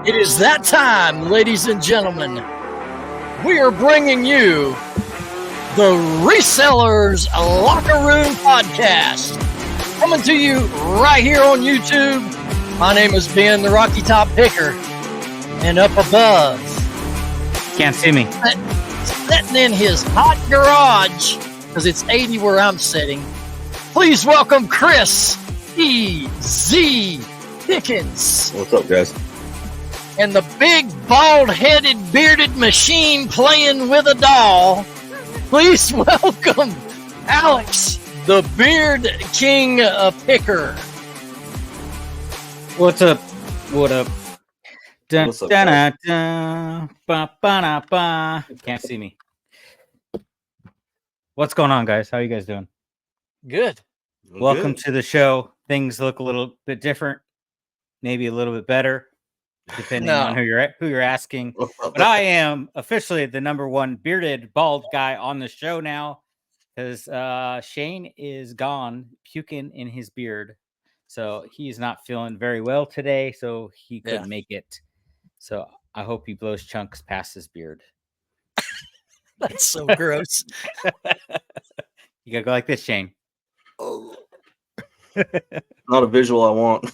It is that time, ladies and gentlemen. We are bringing you the Resellers Locker Room Podcast. Coming to you right here on YouTube. My name is Ben, the Rocky Top Picker. And up above, can't see me, sitting in his hot garage, because it's 80 where I'm sitting. Please welcome Chris E.Z. Pickens. What's up, guys? And the big, bald-headed, bearded machine playing with a doll. Please welcome Alex, the Beard King Picker. What's up? What up? Dun, What's up, dun, guys? dun, ba, ba, da, ba. Can't see me. What's going on, guys? How you guys doing? Good. Welcome to the show. Things look a little bit different, maybe a little bit better, depending on who you're asking. But I am officially the number one bearded bald guy on the show now, because Shane is gone, puking in his beard, so he's not feeling very well today. So he couldn't make it. So I hope he blows chunks past his beard. That's so gross. You gotta go like this, Shane. Oh. Not a visual I want.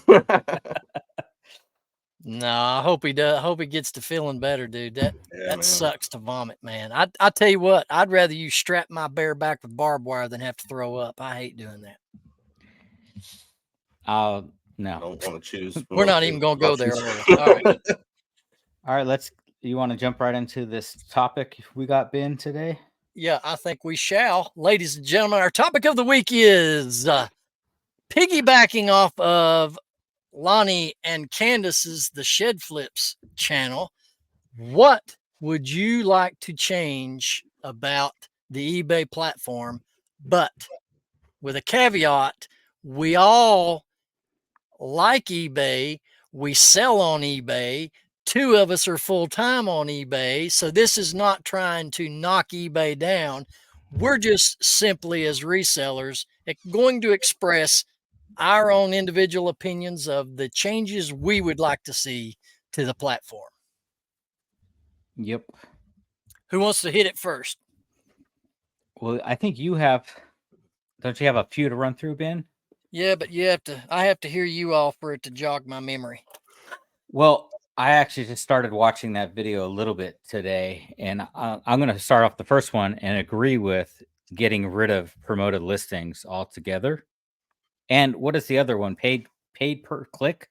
No, I hope he does. I hope he gets to feeling better, dude. That man. sucks to vomit, man. I tell you what, I'd rather you strap my bear back with barbed wire than have to throw up. I hate doing that. No. I don't want to choose. We're not even going to go there. All right. All right, you want to jump right into this topic we got, Ben, today? Yeah, I think we shall. Ladies and gentlemen, our topic of the week is piggybacking off of Lonnie and Candace's The Shed Flips channel. What would you like to change about the eBay platform? But with a caveat, we all like eBay. We sell on eBay. Two of us are full-time on eBay. So this is not trying to knock eBay down. We're just simply, as resellers, going to express our own individual opinions of the changes we would like to see to the platform. Yep. Who wants to hit it first? Well, I think don't you have a few to run through, Ben? Yeah, but I have to hear you all for it to jog my memory. Well, I actually just started watching that video a little bit today, and I'm going to start off the first one and agree with getting rid of promoted listings altogether. And what is the other one? Paid per click?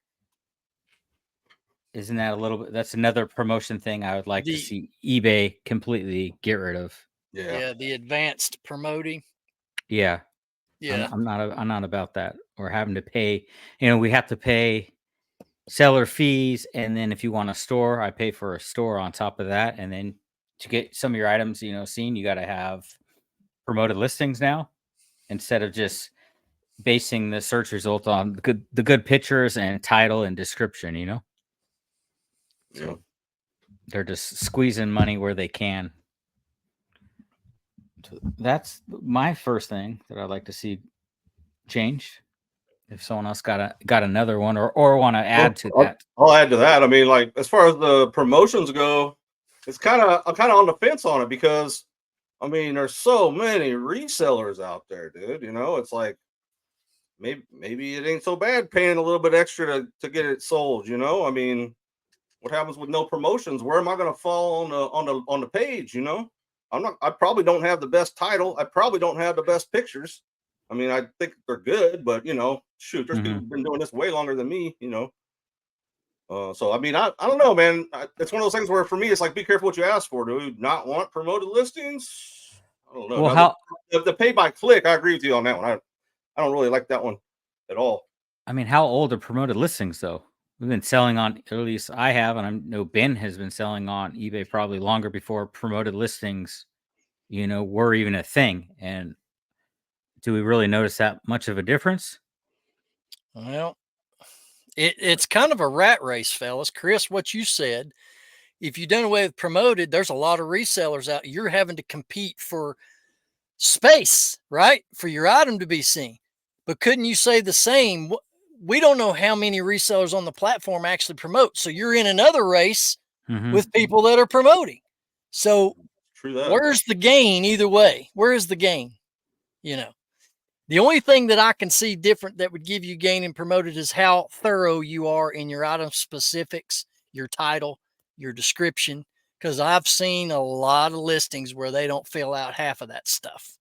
Isn't that a little bit? That's another promotion thing I would like to see eBay completely get rid of. Yeah, the advanced promoting. Yeah. Yeah. I'm not about that. Or having to pay, we have to pay seller fees, and then if you want a store, I pay for a store on top of that. And then to get some of your items, seen, you got to have promoted listings now, instead of just basing the search result on the good pictures and title and description. Yeah. So they're just squeezing money where they can. So that's my first thing that I'd like to see changed. If someone else got another one or want to add to that. I'll add to that. I mean, like, as far as the promotions go, I'm kind of on the fence on it, because I mean, there's so many resellers out there, dude. It's like maybe it ain't so bad paying a little bit extra to get it sold. I mean, what happens with no promotions? Where am I going to fall on the page? I probably don't have the best title. I probably don't have the best pictures. I mean, I think they're good, but shoot, there's people who've been doing this way longer than me. So I mean, I don't know, man. It's one of those things where for me, it's like, be careful what you ask for. Do you not want promoted listings? I don't know. Well, the pay by click, I agree with you on that one. I don't really like that one at all. I mean, how old are promoted listings though? We've been selling on, at least I have, and I know Ben has been selling on eBay probably longer before promoted listings, were even a thing. And do we really notice that much of a difference? Well, it's kind of a rat race, fellas. Chris, what you said, if you done away with promoted, there's a lot of resellers out. You're having to compete for space, right? For your item to be seen. But couldn't you say the same we don't know how many resellers on the platform actually promote. So you're in another race with people that are promoting. So True that. where's the gain either way? Where is the gain? You know, the only thing that I can see different that would give you gain and promoted is how thorough you are in your item specifics, your title, your description. Because I've seen a lot of listings where they don't fill out half of that stuff.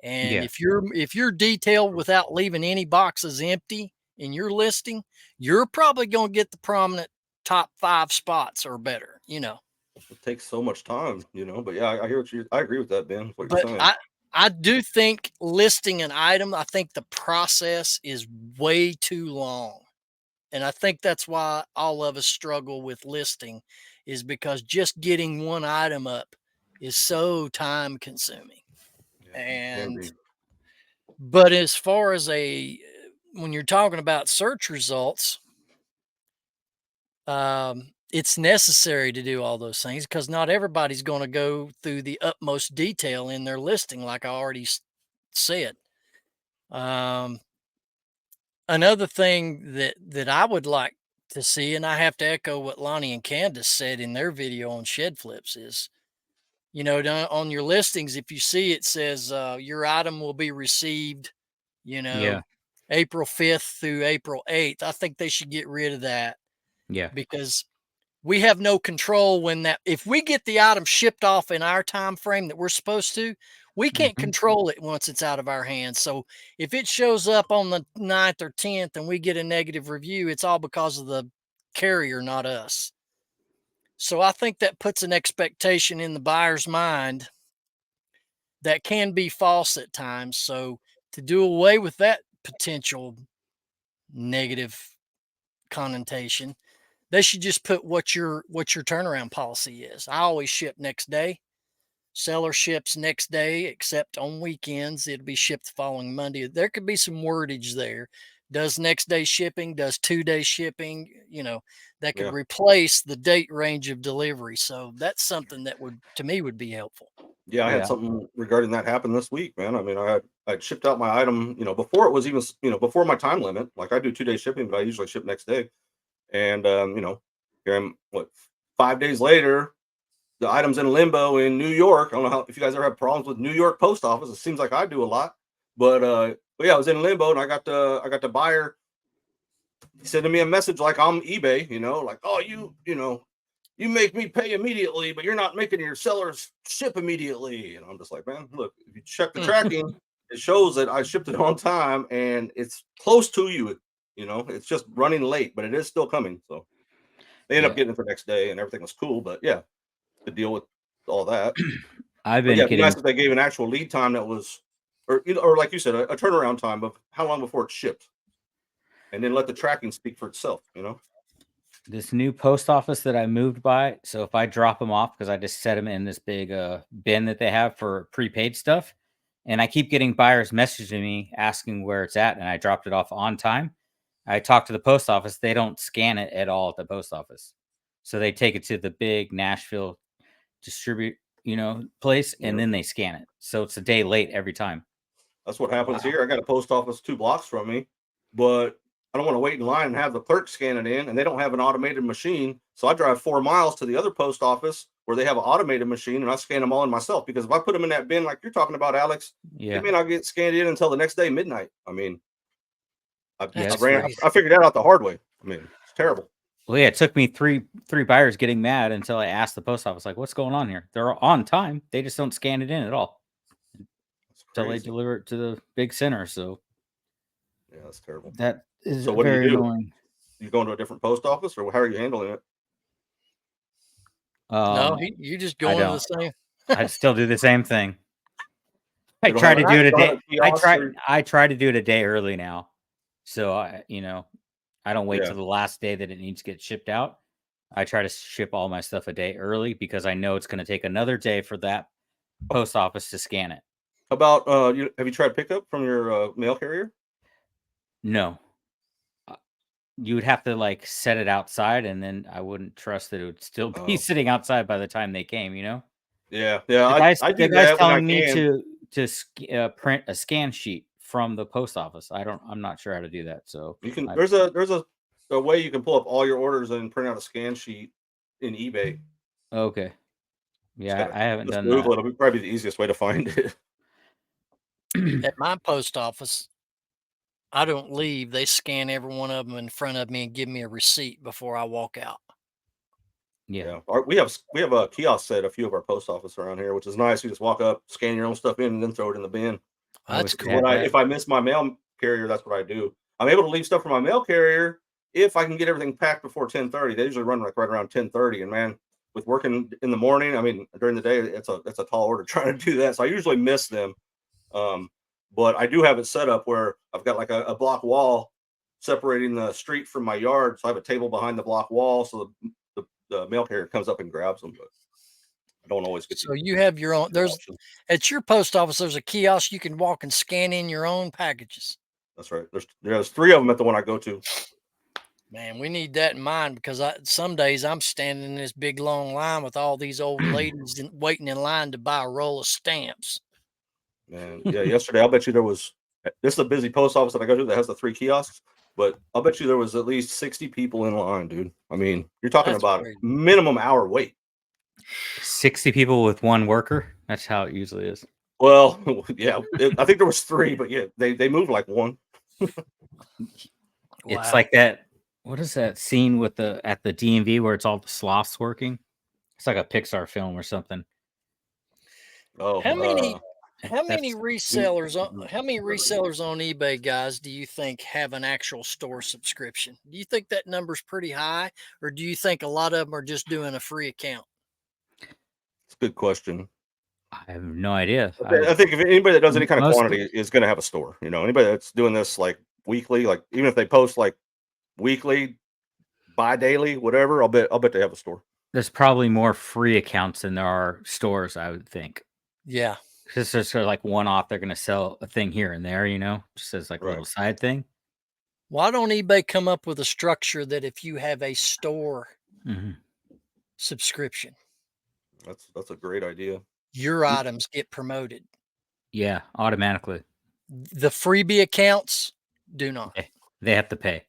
And if you're detailed without leaving any boxes empty in your listing, you're probably going to get the prominent top 5 spots or better, you know. It takes so much time, you know. But yeah, I hear I agree with that, Ben. What But you're saying. I do think listing an item, I think the process is way too long. And I think that's why all of us struggle with listing, is because just getting one item up is so time consuming. And but as far as when you're talking about search results, it's necessary to do all those things because not everybody's going to go through the utmost detail in their listing, like I already said. Another thing that I would like to see, and I have to echo what Lonnie and Candace said in their video on shed flips, is, you know, on your listings, if you see it says your item will be received, you know, April 5th through April 8th, I think they should get rid of that. Yeah. Because we have no control when if we get the item shipped off in our time frame that we're supposed to, we can't control it once it's out of our hands. So if it shows up on the 9th or 10th and we get a negative review, it's all because of the carrier, not us. So I think that puts an expectation in the buyer's mind that can be false at times. So to do away with that potential negative connotation, they should just put what your turnaround policy is. I always ship next day. Seller ships next day, except on weekends. It'll be shipped the following Monday. There could be some wordage there. Does next day shipping, does 2-day shipping, you know, that could replace the date range of delivery. So that's something that to me would be helpful. Yeah, I had something regarding that happen this week, man. I mean, I shipped out my item, you know, before it was even, you know, before my time limit. Like I do 2-day shipping, but I usually ship next day. And you know, here I'm 5 days later, the item's in limbo in New York. I don't know if you guys ever have problems with New York post office. It seems like I do a lot. But yeah, I was in limbo and I got the buyer sending me a message like I'm eBay, you know, like, oh, you know, you make me pay immediately, but you're not making your sellers ship immediately. And I'm just like, man, look, if you check the tracking, it shows that I shipped it on time and it's close to you. You know, it's just running late, but it is still coming. So they end up getting it for next day and everything was cool. But yeah, to deal with all that. I've been getting nice if they gave an actual lead time that was, or you know, or like you said, a turnaround time of how long before it's shipped. And then let the tracking speak for itself, you know. This new post office that I moved by, so if I drop them off, because I just set them in this big bin that they have for prepaid stuff, and I keep getting buyers messaging me asking where it's at, and I dropped it off on time. I talked to the post office. They don't scan it at all at the post office. So they take it to the big Nashville distribute, you know, place, and then they scan it. So it's a day late every time. That's what happens here. I got a post office 2 blocks from me, but I don't want to wait in line and have the clerk scan it in, and they don't have an automated machine. So I drive 4 miles to the other post office where they have an automated machine, and I scan them all in myself. Because if I put them in that bin like you're talking about, Alex, it may not get scanned in until the next day, midnight. I mean, I figured that out the hard way. I mean, it's terrible. Well, yeah, it took me three buyers getting mad until I asked the post office, like, what's going on here? They're on time. They just don't scan it in at all until they deliver it to the big center. So yeah, that's terrible. That is so what very do you do? annoying. You going to a different post office, or how are you handling it? No, you just go into the same. I still do the same thing. I try to do it a day. I try to do it a day early now. So I don't wait till the last day that it needs to get shipped out. I try to ship all my stuff a day early because I know it's going to take another day for that post office to scan it. About have you tried pickup from your mail carrier? No. You would have to like set it outside, and then I wouldn't trust that it would still be sitting outside by the time they came. You know? Yeah. The guy's telling me to print a scan sheet from the post office. I'm not sure how to do that. So you can. There's a way you can pull up all your orders and print out a scan sheet in eBay. Okay. Yeah, I haven't done Google that. It'll probably be the easiest way to find it. At my post office, I don't leave. They scan every one of them in front of me and give me a receipt before I walk out. Yeah. We have a kiosk set at a few of our post office around here, which is nice. You just walk up, scan your own stuff in, and then throw it in the bin. That's cool. If I miss my mail carrier, that's what I do. I'm able to leave stuff for my mail carrier if I can get everything packed before 10:30. They usually run like right around 10:30. And man, with working in the morning, I mean during the day, it's a tall order trying to do that. So I usually miss them. But I do have it set up where I've got like a block wall separating the street from my yard. So I have a table behind the block wall, so the mail carrier comes up and grabs them. But I don't always get. So you have your own. At your post office, there's a kiosk you can walk and scan in your own packages. That's right. There's 3 of them at the one I go to. Man, we need that in mind because some days I'm standing in this big long line with all these old ladies waiting in line to buy a roll of stamps. Man, yeah. Yesterday, I'll bet you there was. This is a busy post office that I go to that has the 3 kiosks. But I'll bet you there was at least 60 people in line, dude. I mean, you're talking about a minimum hour wait. 60 people with 1 worker. That's how it usually is. Well, yeah. I think there was 3, but yeah, they moved like 1. It's like that. What is that scene at the DMV where it's all the sloths working? It's like a Pixar film or something. Oh, how many resellers on eBay, guys, do you think have an actual store subscription? Do you think that number's pretty high, or do you think a lot of them are just doing a free account? It's a good question. I have no idea. I think if anybody that does any kind of quantity is going to have a store. You know, anybody that's doing this like weekly, like even if they post like weekly, bi-daily, whatever, I'll bet they have a store. There's probably more free accounts than there are stores, I would think. Yeah. Because there's sort of like one-off, they're going to sell a thing here and there, just as like a little side thing. Why don't eBay come up with a structure that if you have a store subscription, that's a great idea. Your items get promoted. Yeah, automatically. The freebie accounts do not. They have to pay.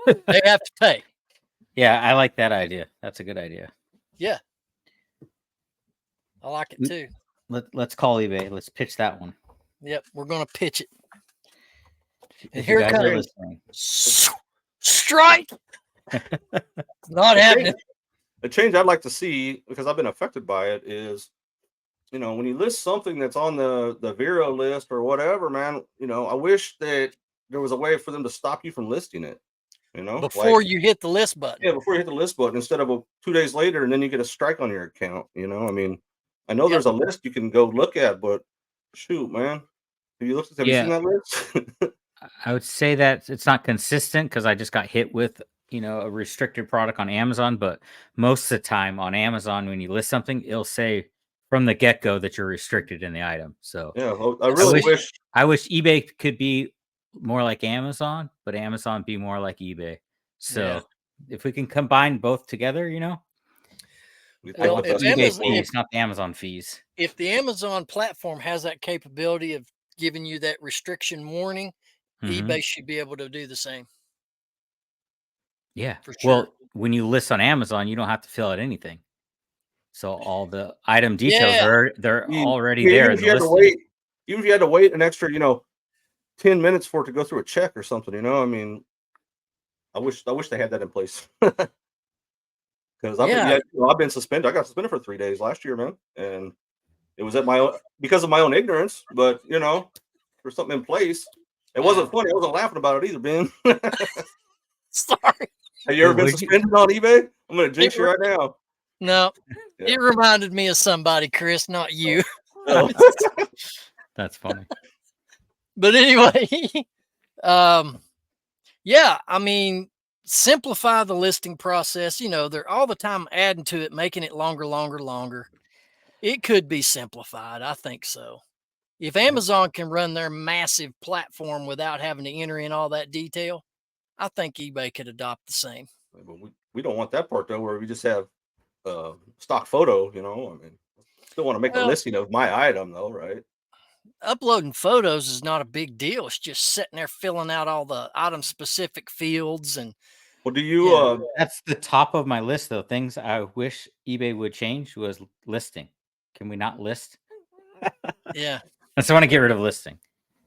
They have to pay. Yeah, I like that idea. That's a good idea. Yeah. I like it too. Let's call eBay. Let's pitch that one. Yep, we're going to pitch it. And here it comes. Strike. Not happening. The change I'd like to see, because I've been affected by it, is, when you list something that's on the Vero list or whatever, man, I wish that there was a way for them to stop you from listing it. Before you hit the list button. Yeah, before you hit the list button, instead of 2 days later, and then you get a strike on your account. I mean, I know there's a list you can go look at, but shoot, man, have you seen that list? I would say that it's not consistent because I just got hit with a restricted product on Amazon, but most of the time on Amazon, when you list something, it'll say from the get-go that you're restricted in the item. So yeah, I really wish eBay could be more like Amazon, but Amazon be more like eBay. So if we can combine both together, I want the eBay fees, not the Amazon fees. If the Amazon platform has that capability of giving you that restriction warning, eBay should be able to do the same. Yeah. For sure. Well, when you list on Amazon, you don't have to fill out anything. So all the item details they're already there. Even if you had to wait an extra, 10 minutes for it to go through a check or something, I mean, I wish they had that in place. Because I've been suspended. I got suspended for 3 days last year, man, and it was because of my own ignorance. But there's something in place. It wasn't funny. I wasn't laughing about it either, Ben. Sorry. Have you ever been suspended on eBay? I'm going to jinx you right now. No, it reminded me of somebody, Chris, not you. Oh. That's funny. But anyway, I mean, simplify the listing process. They're all the time adding to it, making it longer. It could be simplified. I think so. If Amazon can run their massive platform without having to enter in all that detail, I think eBay could adopt the same. But we don't want that part though, where we just have stock photo. I mean, still want to make a listing of my item though, right? uploading photos is not a big deal. It's just sitting there filling out all the item specific fields and Well, do you Yeah. That's the top of my list, though. Things I wish eBay would change was listing. Can we not list? yeah. I just want to get rid of listing.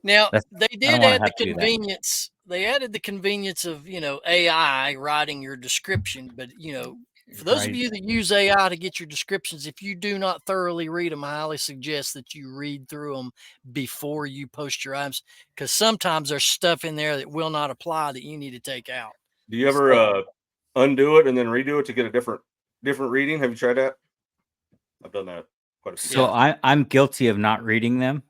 Now That's- they I don't did wanna add the have to do that. convenience. They added the convenience of AI writing your description, but for those of Right. you that use AI to get your descriptions, if you do not thoroughly read them, I highly suggest that you read through them before you post your items, because sometimes there's stuff in there that will not apply that you need to take out. do you ever undo it and then redo it to get a different reading? Have you tried that? I've done that quite a few. So I'm guilty of not reading them,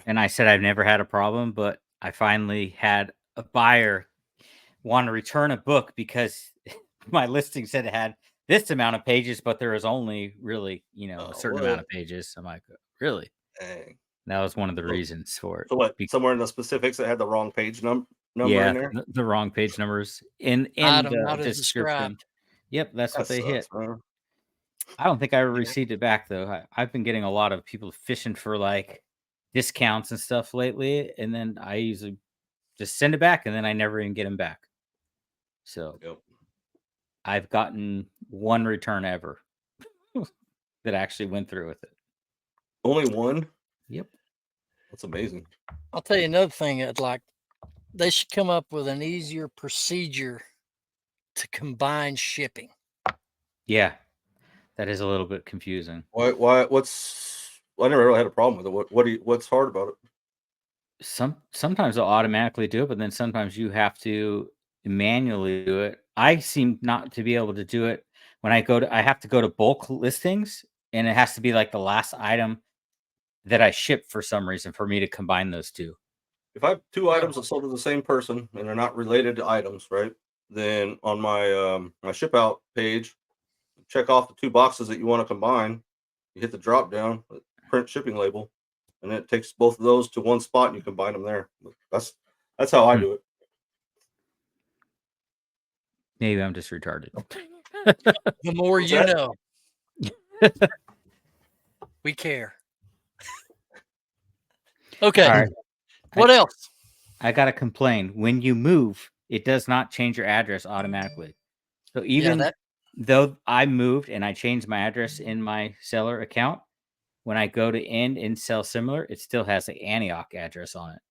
and I said I've never had a problem, but I finally had a buyer want to return a book because my listing said it had this amount of pages, but there was only really, a certain amount of pages. I'm like, really? Dang. That was one of the reasons for it. So what? Somewhere in the specifics it had the wrong page number Yeah, in there. the wrong page numbers in Item the not as description. described. Yep, that's what That they hit. sucks, man. I don't think I ever received it back though. I've been getting a lot of people fishing for like discounts and stuff lately, and then I usually just send it back, and then I never even get them back. So Yep. I've gotten one return ever that actually went through with it. Only one? Yep. That's amazing. I'll tell you another thing. I'd like they should come up with an easier procedure to combine shipping. Yeah, that is a little bit confusing. Why? I never really had a problem with it. What's hard about it? Sometimes they'll automatically do it, but then sometimes you have to manually do it. I seem not to be able to do it when I have to go to bulk listings, and it has to be like the last item that I ship for some reason for me to combine those two. If I have two items that sold to the same person and they're not related items, right? Then on my my ship out page, check off the two boxes that you want to combine. You hit the drop down, print shipping label, and it takes both of those to one spot and you combine them there. That's how I do it. Maybe I'm just retarded. The more What's you that? know. We care. Okay. All right. What else? I gotta complain. When you move, it does not change your address automatically. So even though I moved and I changed my address in my seller account, when I go to end and sell similar, it still has the Antioch address on it.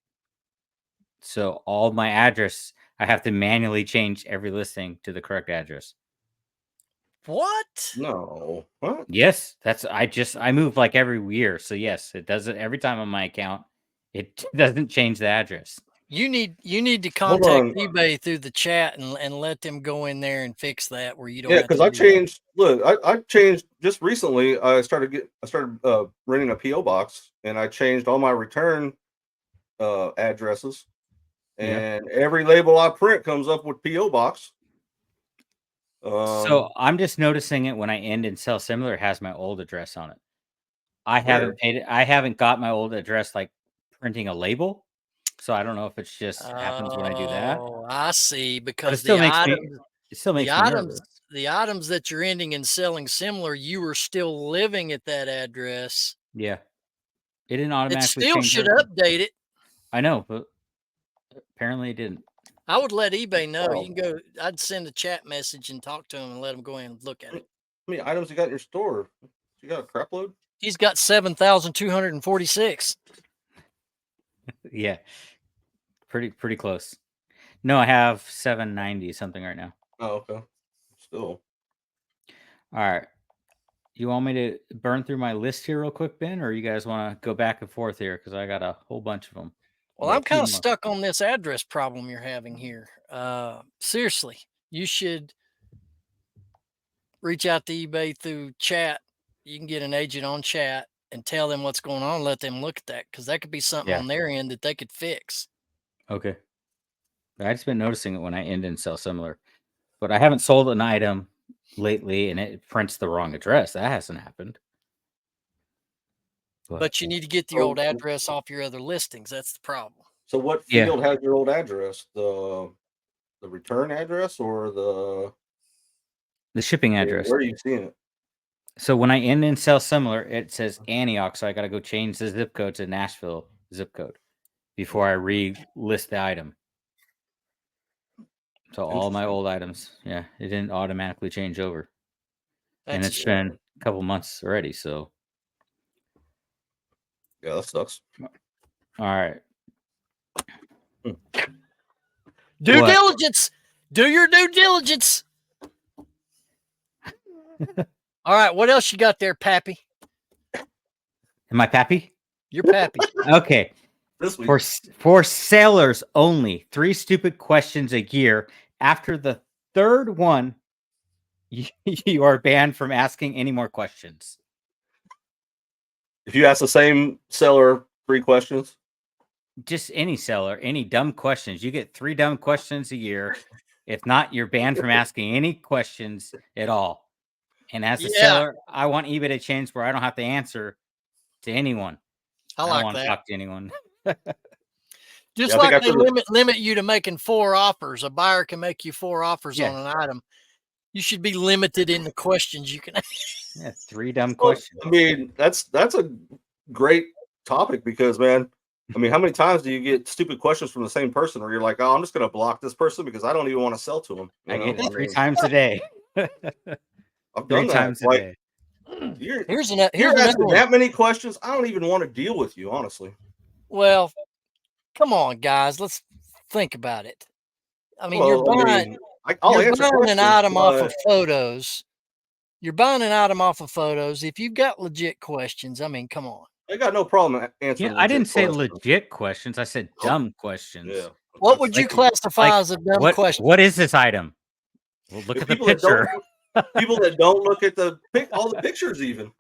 So all my address, I have to manually change every listing to the correct address. What? No. What? Yes, I move like every year. So yes, it does it every time on my account. It doesn't change the address. You need to contact eBay through the chat and let them go in there and fix that where you don't. Yeah, because I changed. Look, I changed just recently. I started renting a PO box, and I changed all my return addresses, and every label I print comes up with PO box. So I'm just noticing it when I end and sell similar. It has my old address on it. I haven't paid it. I haven't got my old address like printing a label. So I don't know if it's just happens when I do that. Oh, I see. Because It still makes the items that you're ending and selling similar, you were still living at that address. Yeah. It didn't automatically. It still should update it. I know, but apparently it didn't. I would let eBay know. You can go. I'd send a chat message and talk to them and let them go in and look at it. How many items you got in your store? You got a crap load? He's got 7,246. Yeah. Pretty close. No, I have 790 something right now. Oh, okay. Still. All right. You want me to burn through my list here real quick, Ben, or you guys want to go back and forth here? Because I got a whole bunch of them. Well, I'm kind of stuck on this address problem you're having here. Seriously, you should reach out to eBay through chat. You can get an agent on chat and tell them what's going on. Let them look at that, because that could be something on their end that they could fix. Okay. I've just been noticing it when I end and sell similar, but I haven't sold an item lately and it prints the wrong address. That hasn't happened. But you need to get the old address off your other listings. That's the problem. So what field has your old address? The return address or the shipping address? Where are you seeing it? So when I end and sell similar, it says Antioch. So I got to go change the zip code to Nashville zip code before I re-list the item. So all my old items, yeah, it didn't automatically change over. And it's been a couple months already, so. Yeah, that sucks. All right. Due diligence. Do your due diligence. All right, what else you got there, Pappy? Am I Pappy? You're Pappy. Okay. This week. For sailors only, 3 stupid questions a year. After the third one, you are banned from asking any more questions. If you ask the same seller 3 questions, just any seller, any dumb questions, you get 3 dumb questions a year. If not, you're banned from asking any questions at all. And as a seller, I want eBay to change where I don't have to answer to anyone. I don't like want that. to talk to anyone. Just like they limit you to making 4 offers. A buyer can make you 4 offers on an item. You should be limited in the questions you can ask. Yeah, 3 dumb questions. I mean, that's a great topic because, man, I mean, how many times do you get stupid questions from the same person where you're like, oh, I'm just going to block this person because I don't even want to sell to them. I get it 3 times a day. I've done that. Times a day. You're asking that many questions. I don't even want to deal with you, honestly. Well, come on, guys. Let's think about it. I mean, you're buying an item off of photos. You're buying an item off of photos. If you've got legit questions, I mean, come on. I got no problem answering. I didn't say legit questions. I said dumb questions. Yeah. What would you classify as a dumb question? What is this item? Well, look at the picture. People that don't look at all the pictures even.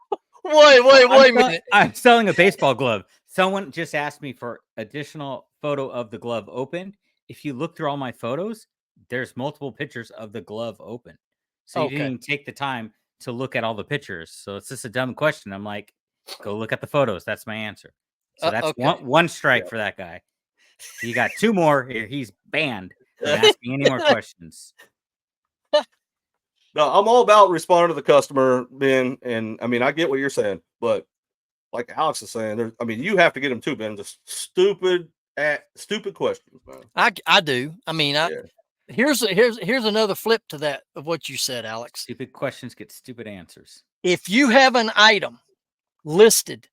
Wait a minute. I'm selling a baseball glove. Someone just asked me for additional photo of the glove open. If you look through all my photos, there's multiple pictures of the glove open. So you didn't even take the time to look at all the pictures. So it's just a dumb question. I'm like, go look at the photos. That's my answer. So that's one strike for that guy. You got 2 more. He's banned from asking any more questions. No, I'm all about responding to the customer, Ben. And I mean, I get what you're saying, but like Alex is saying, you have to get them too, Ben. Just stupid questions, man. I do. I mean, here's another flip to that of what you said, Alex. Stupid questions get stupid answers. If you have an item listed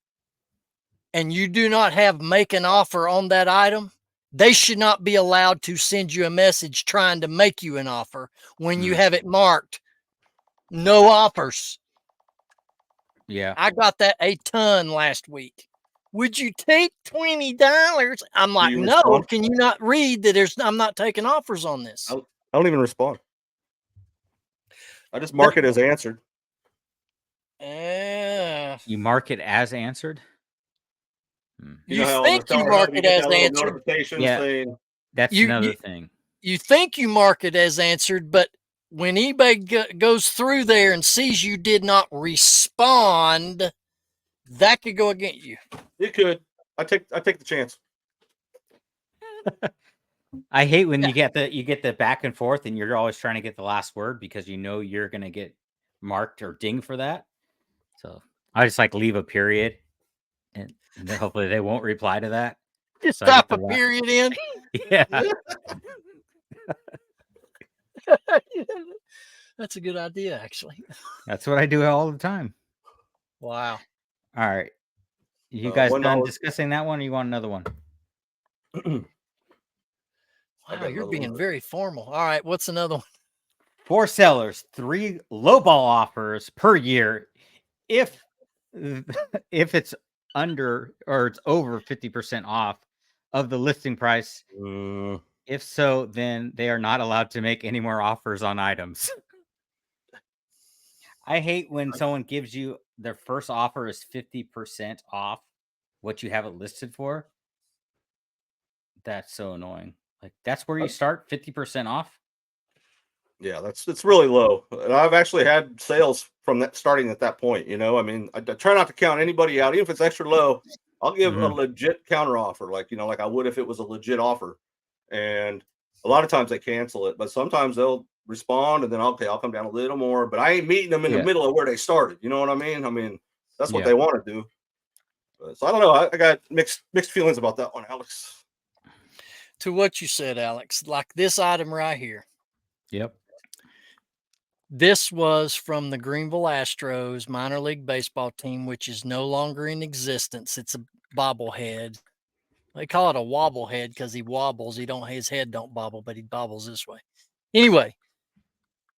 and you do not have make an offer on that item, they should not be allowed to send you a message trying to make you an offer when you have it marked no offers. Yeah. I got that a ton last week. Would you take $20? I'm like, no, respond? Can you not read that I'm not taking offers on this? I don't even respond. I just mark it as answered. You mark it as answered? You think you mark it as answered. Yeah, that's another thing. You think you mark it as answered, but when eBay goes through there and sees you did not respond, that could go against you. It could. I take the chance. I hate when you get the back and forth and you're always trying to get the last word because you know you're gonna get marked or dinged for that. So I just leave a period and hopefully they won't reply to that. Just stop a period in. Yeah. That's a good idea, actually. That's what I do all the time. Wow. All right. You guys done discussing that one or you want another one? Wow, you're being very formal. All right, what's another one? 4 sellers, 3 lowball offers per year. If it's under or it's over 50% off of the listing price. If so, then they are not allowed to make any more offers on items. I hate when someone gives you their first offer is 50% off what you have it listed for. That's so annoying. That's where you start 50% off. Yeah, it's really low. And I've actually had sales from that starting at that point. I mean, I try not to count anybody out, even if it's extra low. I'll give a legit counter offer, like I would if it was a legit offer. And a lot of times they cancel it, but sometimes they'll respond and then I'll come down a little more. But I ain't meeting them in the middle of where they started. You know what I mean? I mean, that's what they want to do. So I don't know. I got mixed feelings about that one, Alex. To what you said, Alex, like this item right here. Yep. This was from the Greenville Astros minor league baseball team, which is no longer in existence. It's a bobblehead. They call it a wobblehead because he wobbles. His head don't bobble, but he bobbles this way. Anyway,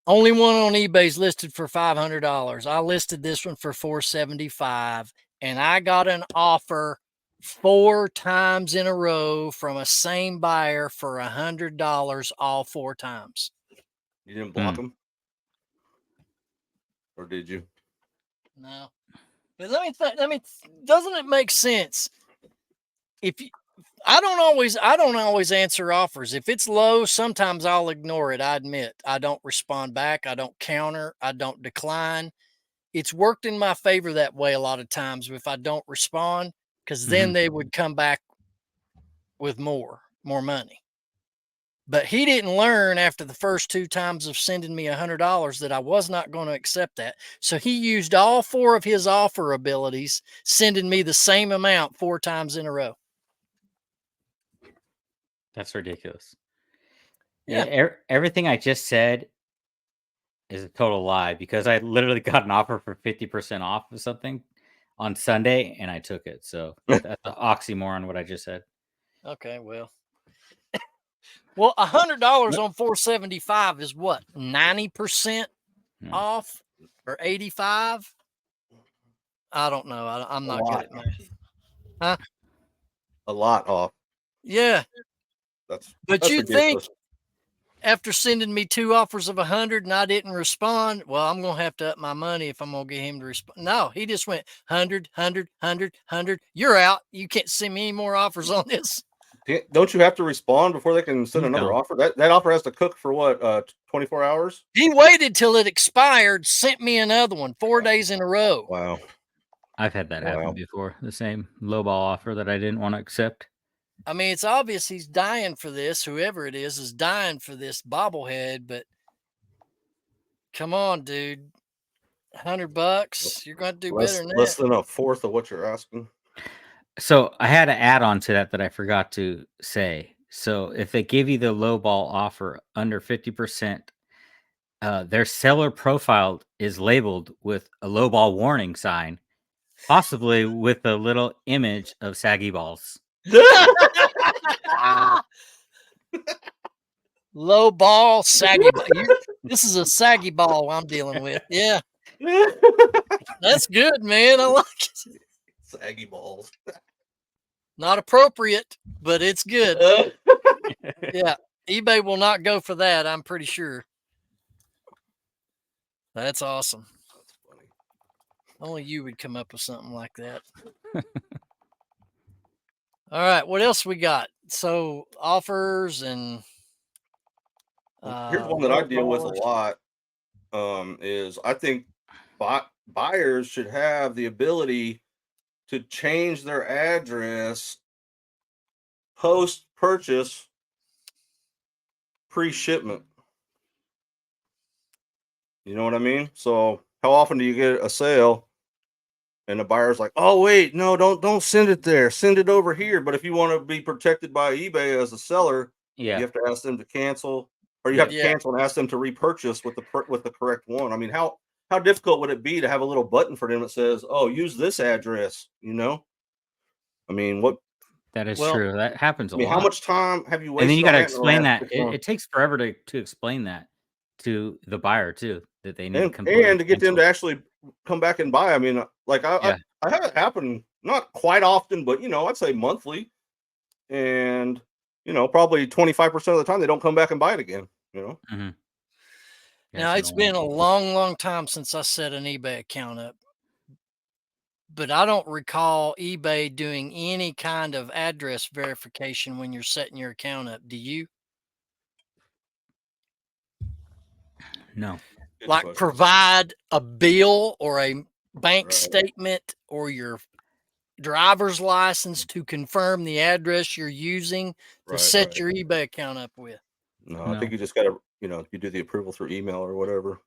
only one on eBay is listed for $500. I listed this one for $475, and I got an offer 4 times in a row from a same buyer for $100 all 4 times. You didn't block him? Or did you? No. But let me doesn't it make sense? If you, I don't always answer offers. If it's low, sometimes I'll ignore it. I admit. I don't respond back. I don't counter. I don't decline. It's worked in my favor that way a lot of times if I don't respond, because then they would come back with more money. But he didn't learn after the first 2 times of sending me $100 that I was not going to accept that. So he used all 4 of his offer abilities, sending me the same amount 4 times in a row. That's ridiculous. Yeah. Everything I just said is a total lie because I literally got an offer for 50% off of something on Sunday and I took it. So that's an oxymoron what I just said. Okay, well. Well, $100 on $475 is what? 90% off or 85? I don't know. I'm not good at math. Huh? A lot off. Yeah. But you ridiculous. think after sending me 2 offers of 100 and I didn't respond, well, I'm going to have to up my money if I'm going to get him to respond. No, he just went 100, 100, 100, 100. You're out. You can't send me any more offers on this. Don't you have to respond before they can send another offer? That offer has to cook for what, 24 hours? He waited till it expired, sent me another one 4 days in a row. Wow. I've had that happen before. The same lowball offer that I didn't want to accept. I mean, it's obvious he's dying for this. Whoever it is dying for this bobblehead, but come on, dude. $100. You're going to do better than that. Less than a fourth of what you're asking. So I had to add on to that I forgot to say. So if they give you the lowball offer under 50%, their seller profile is labeled with a lowball warning sign, possibly with a little image of saggy balls. Low ball, saggy ball. This is a saggy ball I'm dealing with. Yeah. That's good, man. I like it. Saggy balls. Not appropriate, but it's good. Yeah. eBay will not go for that, I'm pretty sure. That's awesome. That's funny. Only you would come up with something like that. All right. What else we got? So offers and here's one that I deal with a lot. Is I think buyers should have the ability to change their address post purchase, pre-shipment. You know what I mean? So how often do you get a sale and the buyer's like, oh wait, no, don't send it there, send it over here. But if you want to be protected by eBay as a seller, you have to ask them to cancel, or you have to cancel and ask them to repurchase with the correct one. I mean, how difficult would it be to have a little button for them that says, oh, use this address? You know, I mean, what? That is true. That happens a lot. How much time have you wasted? And then you got to explain that. It takes forever to explain that to the buyer too, that they need and to get them to actually come back and buy. I mean, like I have it happen, not quite often, but I'd say monthly, and probably 25% of the time they don't come back and buy it again. Now it's been a long time since I set an eBay account up, but I don't recall eBay doing any kind of address verification when you're setting your account up. Do you? No. Like provide a bill or a bank statement or your driver's license to confirm the address you're using to set your eBay account up with. No, I think you just got to, you do the approval through email or whatever.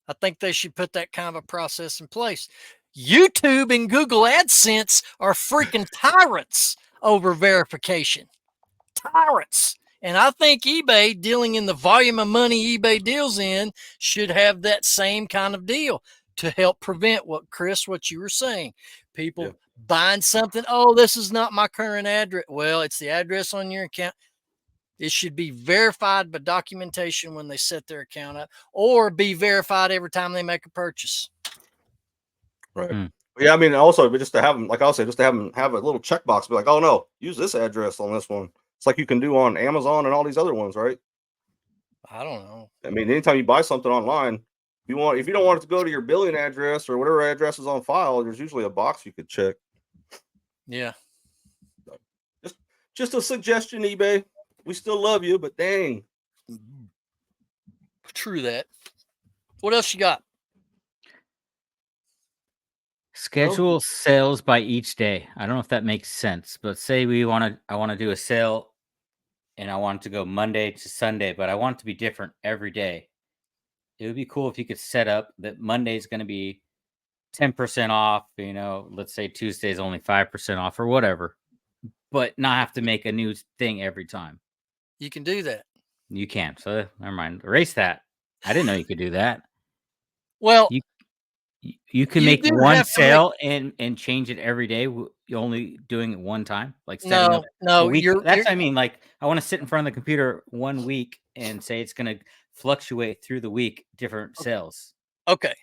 I think they should put that kind of a process in place. YouTube and Google AdSense are freaking tyrants over verification. Tyrants. And I think eBay, dealing in the volume of money eBay deals in, should have that same kind of deal to help prevent what you were saying. People buying something, oh, this is not my current address. Well, it's the address on your account. It should be verified by documentation when they set their account up, or be verified every time they make a purchase. Right. Yeah, I mean, also, but just to have them, like I'll say, just to have them have a little checkbox, be like, oh no, use this address on this one. It's like you can do on Amazon and all these other ones, right? I don't know. I mean, anytime you buy something online, if you don't want it to go to your billing address or whatever address is on file, there's usually a box you could check. Yeah. Just a suggestion, eBay. We still love you, but dang. True that. What else you got? Schedule sales by each day. I don't know if that makes sense, but say I want to do a sale and I want it to go Monday to Sunday, but I want it to be different every day. It would be cool if you could set up that Monday is going to be 10% off, let's say Tuesday is only 5% off or whatever, but not have to make a new thing every time. You can do that. You can. So never mind. Erase that. I didn't know you could do that. Well, you can make one sale and change it every day. You're only doing it one time. Like setting up a week. That's what I mean. Like I want to sit in front of the computer 1 week and say it's going to fluctuate through the week, different sales. Okay.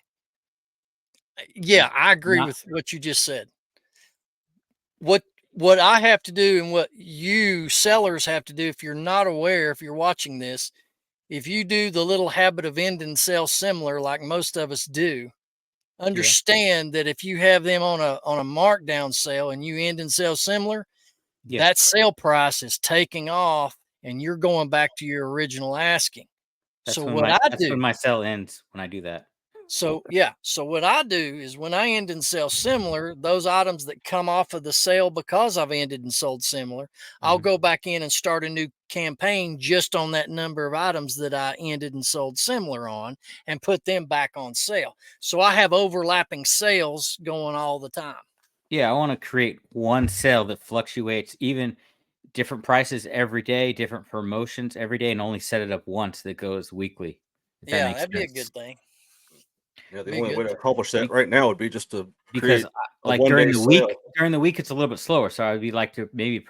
Yeah, I agree with what you just said. What I have to do and what you sellers have to do, if you're not aware, if you're watching this, if you do the little habit of end and sell similar, like most of us do, understand that if you have them on a markdown sale and you end and sell similar, that sale price is taking off and you're going back to your original asking. That's when my sale ends, when I do that. So what I do is when I end and sell similar, those items that come off of the sale because I've ended and sold similar, I'll go back in and start a new campaign just on that number of items that I ended and sold similar on and put them back on sale. So I have overlapping sales going all the time. Yeah, I want to create one sale that fluctuates, even different prices every day, different promotions every day, and only set it up once that goes weekly. Yeah, that'd be a good thing. Yeah, the only way to accomplish that right now would be just to because like during the week it's a little bit slower. So I'd be like to maybe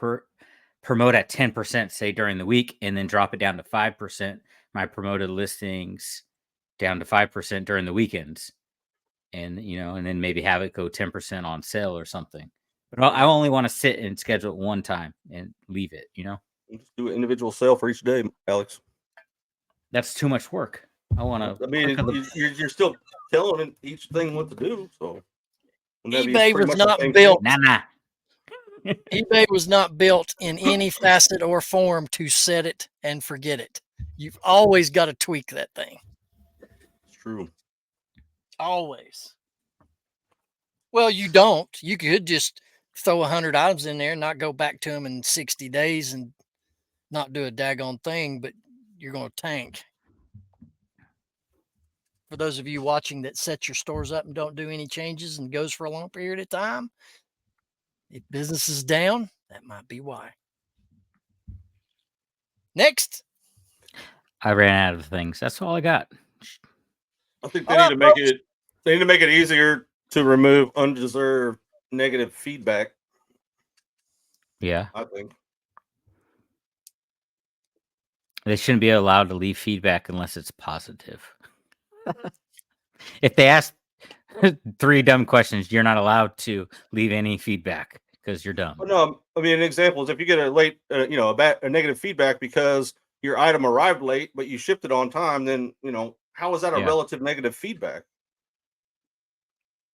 promote at 10%, say during the week, and then drop it down to 5%. My promoted listings down to 5% during the weekends, and and then maybe have it go 10% on sale or something. But I only want to sit and schedule it one time and leave it. Just do an individual sale for each day, Alex. That's too much work. I want to. I mean, you're still telling each thing what to do. So eBay was not built. eBay was not built in any facet or form to set it and forget it. You've always got to tweak that thing. It's true. Always. Well, you don't. You could just throw 100 items in there and not go back to them in 60 days and not do a daggone thing, but you're going to tank. For those of you watching that set your stores up and don't do any changes and goes for a long period of time, if business is down, that might be why. Next. I ran out of things. That's all I got. I think they need to make it. They need to make it easier to remove undeserved negative feedback. Yeah, I think they shouldn't be allowed to leave feedback unless it's positive. If they ask 3 dumb questions, you're not allowed to leave any feedback because you're dumb. Well, no, I mean, an example is if you get a late, a negative feedback because your item arrived late, but you shipped it on time, then how is that a relative negative feedback?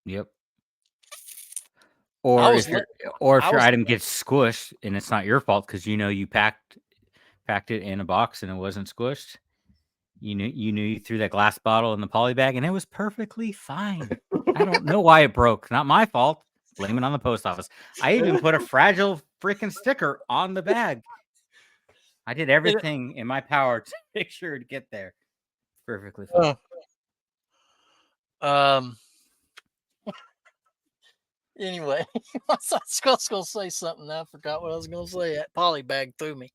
Yep. Or if your item gets squished and it's not your fault because you packed it in a box and it wasn't squished. You threw that glass bottle in the poly bag and it was perfectly fine. I don't know why it broke. Not my fault. Blame it on the post office. I even put a fragile freaking sticker on the bag. I did everything in my power to make sure to get there. Perfectly fine. Anyway, I was going to say something. I forgot what I was going to say. That polybag threw me.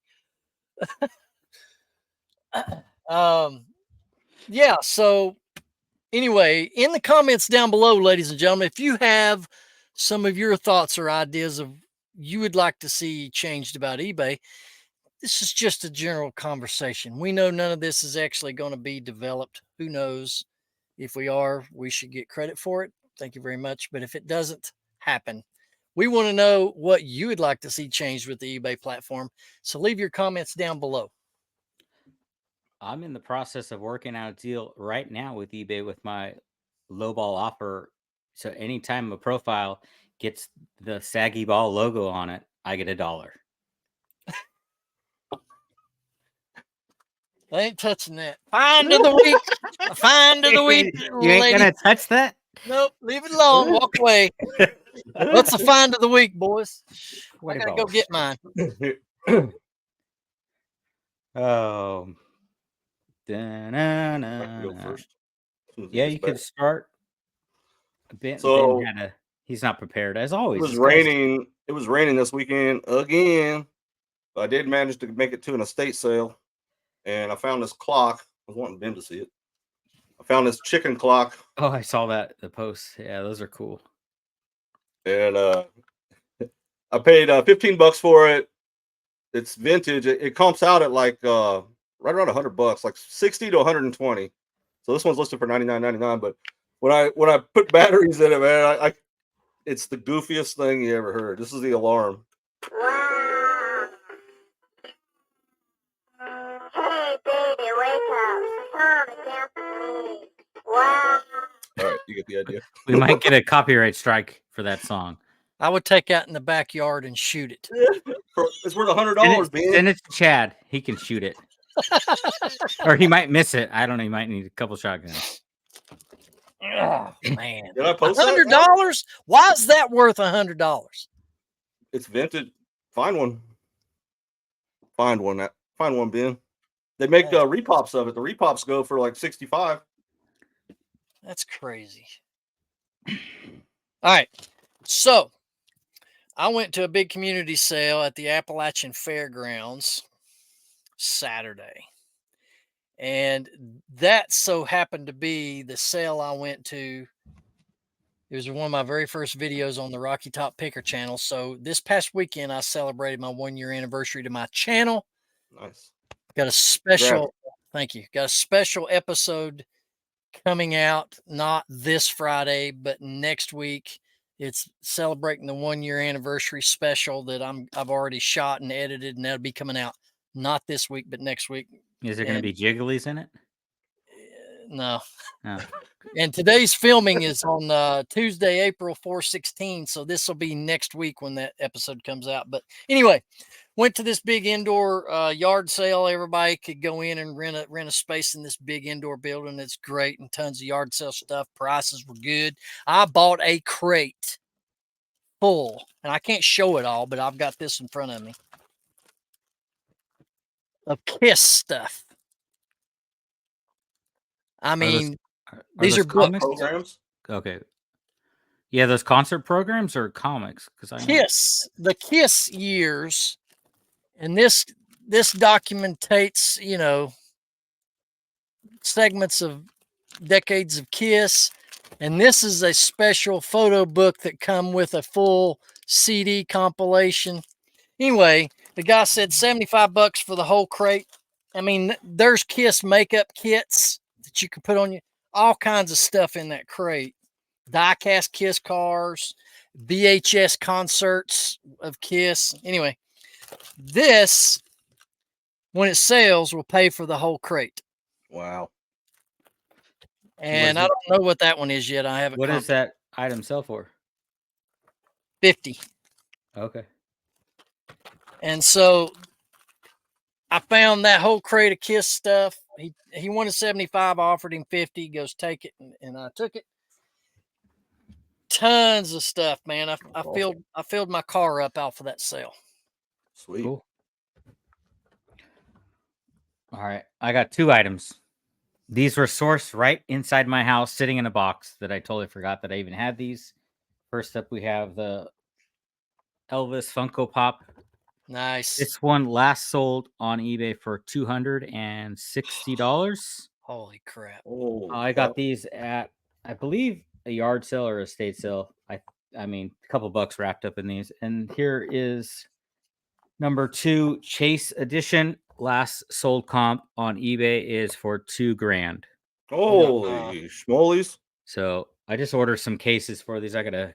Yeah. So anyway, in the comments down below, ladies and gentlemen, if you have some of your thoughts or ideas of you would like to see changed about eBay, this is just a general conversation. We know none of this is actually going to be developed. Who knows? If we are, we should get credit for it. Thank you very much. But if it doesn't happen, we want to know what you would like to see changed with the eBay platform. So leave your comments down below. I'm in the process of working out a deal right now with eBay with my lowball offer. So anytime a profile gets the saggy ball logo on it, I get $1. I ain't touching that. Find of the week. Find of the week. You ain't gonna touch that? Nope. Leave it alone. Walk away. What's the find of the week, boys? I gotta go get mine. Oh. I can go first. Yeah, you could start. So he's not prepared as always. It was raining. It was raining this weekend again. But I did manage to make it to an estate sale, and I found this clock. I was wanting Ben to see it. I found this chicken clock. Oh, I saw that the post. Yeah, those are cool. And I paid $15 for it. It's vintage. It comps out at like right around $100, like 60 to 120. So this one's listed for $99.99. But when I put batteries in it, man, it's the goofiest thing you ever heard. This is the alarm. Hey, baby, wake up. Come again for me. Wow. All right, you get the idea. We might get a copyright strike for that song. I would take that in the backyard and shoot it. It's worth $100, man. Send it to Chad. He can shoot it. Or he might miss it. I don't know. He might need a couple shotguns. Oh, man. Did I post $100? Why is that worth $100? It's vintage. Find one. Find one, Ben. They make repops of it. The repops go for like $65. That's crazy. All right. So I went to a big community sale at the Appalachian Fairgrounds Saturday. And that so happened to be the sale I went to. It was one of my very first videos on the Rocky Top Picker channel. So this past weekend, I celebrated my 1-year anniversary to my channel. Nice. Got a special, thank you. Got a special episode coming out, not this Friday, but next week. It's celebrating the 1-year anniversary special that I've already shot and edited, and that'll be coming out not this week, but next week. Is there going to be jigglies in it? No. Oh. And today's filming is on Tuesday, April 4/16. So this will be next week when that episode comes out. But anyway, went to this big indoor yard sale. Everybody could go in and rent a space in this big indoor building. It's great, and tons of yard sale stuff. Prices were good. I bought a crate full, and I can't show it all, but I've got this in front of me, of Kiss stuff. I mean, these are comics programs. Okay. Yeah, those concert programs or comics? Because the Kiss years, and this documentates, segments of decades of Kiss, and this is a special photo book that come with a full CD compilation. Anyway, the guy said $75 for the whole crate. I mean, there's Kiss makeup kits that you can put on you, all kinds of stuff in that crate. Die-cast Kiss cars, VHS concerts of Kiss. Anyway, this, when it sells, will pay for the whole crate. Wow. And I don't know what that one is yet. I haven't. What does that item sell for? $50. Okay. And so I found that whole crate of Kiss stuff. He wanted 75. I offered him 50. He goes, take it, and I took it. Tons of stuff, man. I filled my car up out for that sale. Sweet. Cool. All right. I got 2 items. These were sourced right inside my house, sitting in a box that I totally forgot that I even had these First up, we have the Elvis Funko Pop. Nice. This one last sold on eBay for $260. Holy crap. Oh, I got these at, I believe, a yard sale or estate sale. I mean, a couple bucks wrapped up in these. And here is number 2 Chase Edition. Last sold comp on eBay is for $2,000. holy schmolies. So I just ordered some cases for these. I gotta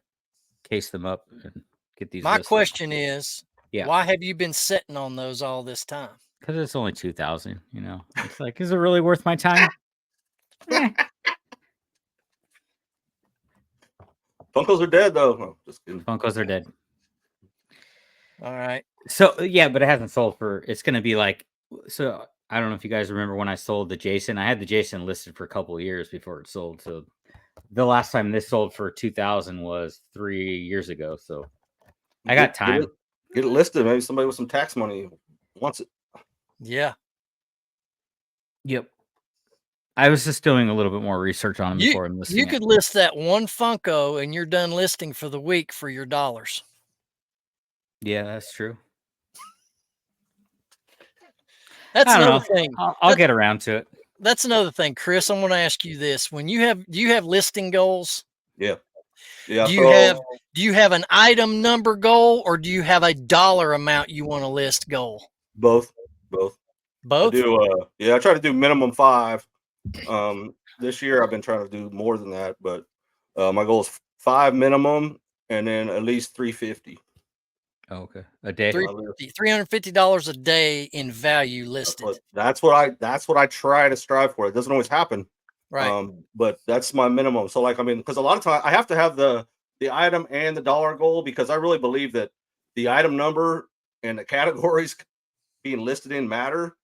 case them up and get these. My listed. question is, Yeah. why have you been sitting on those all this time? Because it's only 2,000. You know, it's like, is it really worth my time? Funkos are dead though. No, just kidding. Funkos are dead. All right. So yeah, but it hasn't sold for. It's gonna be like. So I don't know if you guys remember when I sold the Jason. I had the Jason listed for a couple of years before it sold. So the last time this sold for 2,000 was 3 years ago. So I got time. Get it listed. Maybe somebody with some tax money wants it. Yeah. Yep. I was just doing a little bit more research on them before I'm listing. You could list that one Funko and you're done listing for the week for your dollars. Yeah, that's true. That's I don't another know. thing. I'll get around to it. That's another thing, Chris. I want to ask you this: do you have listing goals? Yeah. Yeah. Do you have an item number goal, or do you have a dollar amount you want to list goal? Both. Both. I do. I try to do minimum 5. This year I've been trying to do more than that, but my goal is 5 minimum, and then at least 350. Oh, okay, a day. $350 a day in value listed. That's what I try to strive for. It doesn't always happen, right? But that's my minimum. So, like, I mean, because a lot of times I have to have the item and the dollar goal, because I really believe that the item number and the categories being listed in matter.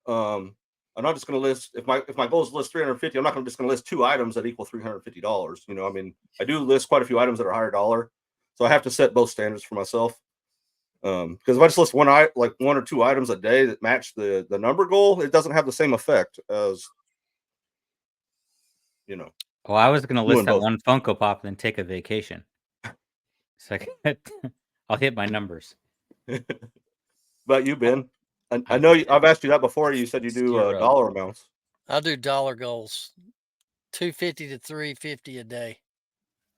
I'm not just going to list if my goal is to list 350. I'm not just going to list 2 items that equal $350. You know, I mean, I do list quite a few items that are higher dollar, so I have to set both standards for myself. Because if I just list one or 2 items a day that match the number goal, it doesn't have the same effect as, you know. Well, I was going to list that one Funko Pop and then take a vacation. So I'll hit my numbers. But you, Ben, I know I've asked you that before. You said you do dollar amounts. I do dollar goals, $250 to $350 a day.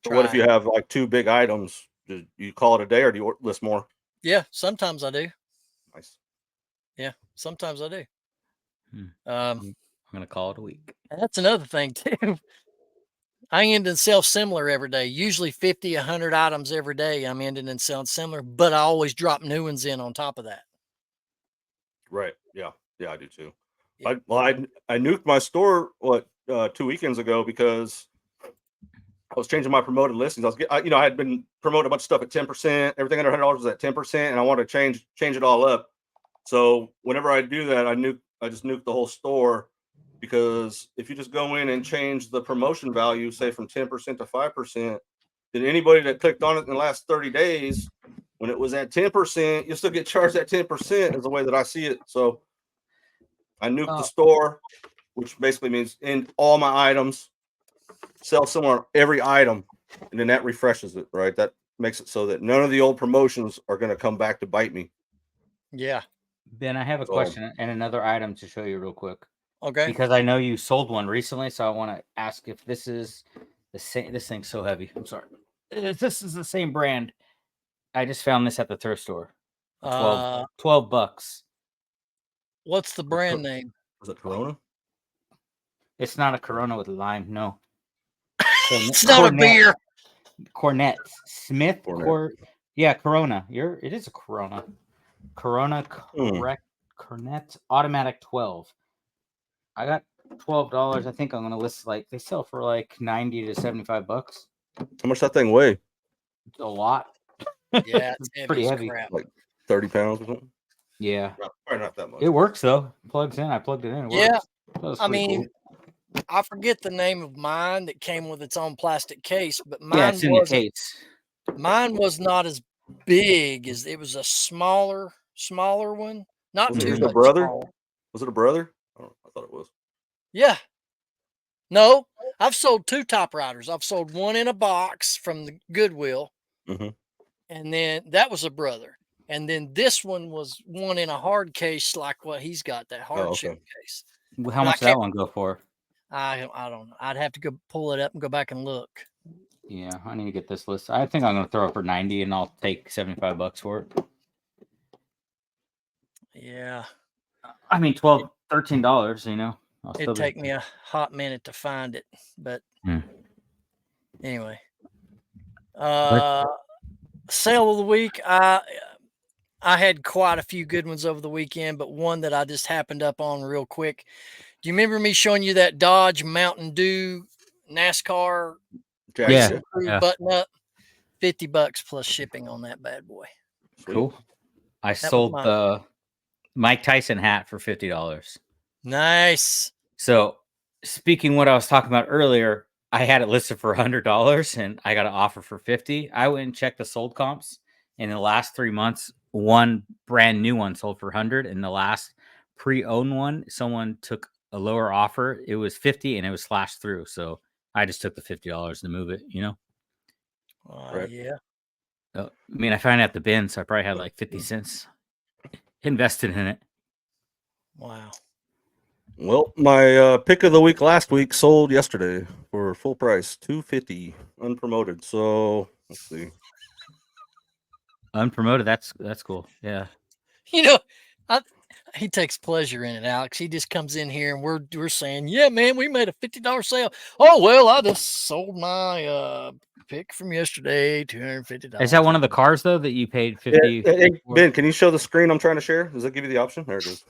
So what if you have like 2 big items? Do you call it a day, or do you list more? Yeah, sometimes I do. Nice. Yeah, sometimes I do. I'm gonna call it a week. That's another thing too. I end in sell similar every day. Usually 50, 100 items every day. I'm ending in selling similar, but I always drop new ones in on top of that. Right. Yeah. Yeah, I do too. Yeah. I nuked my store 2 weekends ago because I was changing my promoted listings. I had been promoting a bunch of stuff at 10%. Everything under $100 was at 10%, and I wanted to change it all up. So whenever I do that, I just nuke the whole store, because if you just go in and change the promotion value, say from 10% to 5%, then anybody that clicked on it in the last 30 days, when it was at 10%, you'll still get charged at 10%, is the way that I see it. So I nuked the store, which basically means in all my items, sell similar every item, and then that refreshes it, right? That makes it so that none of the old promotions are going to come back to bite me. Yeah. Ben, I have a question and another item to show you real quick. Okay. Because I know you sold one recently, so I want to ask if this is the same. This thing's so heavy. I'm sorry. If this is the same brand, I just found this at the thrift store. $12. What's the brand name? Was it Corona? It's not a Corona with lime. No. It's not a beer. Cornet. Smith. Yeah, Corona. It is a Corona. Corona Cornet Automatic 12. I got $12. I think I'm gonna list, like, they sell for like $90 to $75. How much that thing weigh? A lot. Yeah, it's pretty heavy. Crap. Like 30 pounds or something. Yeah, probably not that much. It works though. Plugs in. I plugged it in. I mean, cool. I forget the name of mine that came with its own plastic case, but mine it's in the case. Mine was not as big as it was a smaller one. Not too much. Was it a brother? I thought it was. Yeah. No, I've sold 2 top riders. I've sold one in a box from the Goodwill, Mhm. and then that was a brother. And then this one was one in a hard case, like what he's got, that Oh, hardship okay. case. How But I much did that can't. one go for? I don't know. I'd have to go pull it up and go back and look. Yeah, I need to get this list. I think I'm going to throw it for 90 and I'll take $75 for it. Yeah, I mean, $12, $13, you know. it'd take me a hot minute to find it, but Hmm. anyway. Sale of the week. I had quite a few good ones over the weekend, but one that I just happened up on real quick. Do you remember me showing you that Dodge Mountain Dew NASCAR Jacket, Yeah. yeah. crew Yeah. button up? $50 plus shipping on that bad boy. Sweet. Cool. I was sold mine. the Mike Tyson hat for $50. Nice. So, speaking what I was talking about earlier, I had it listed for $100 and I got an offer for 50. I went and checked the sold comps. In the last 3 months, one brand new one sold for 100, and the last pre-owned one, someone took a lower offer. It was 50 and it was slashed through. So I just took the $50 to move it, you know. Right. Yeah. I mean, I found it at the bin, so I probably had like 50 cents invested in it. Wow. Well, my pick of the week last week sold yesterday for full price, $250, unpromoted. So let's see. Unpromoted, that's cool. Yeah. You know, he takes pleasure in it, Alex. He just comes in here and we're saying, yeah, man, we made a $50 sale. Oh well, I just sold my pick from yesterday, $250. Is that one of the cars though that you paid 50 Hey, for? Ben, can you show the screen I'm trying to share? Does that give you the option? There it is.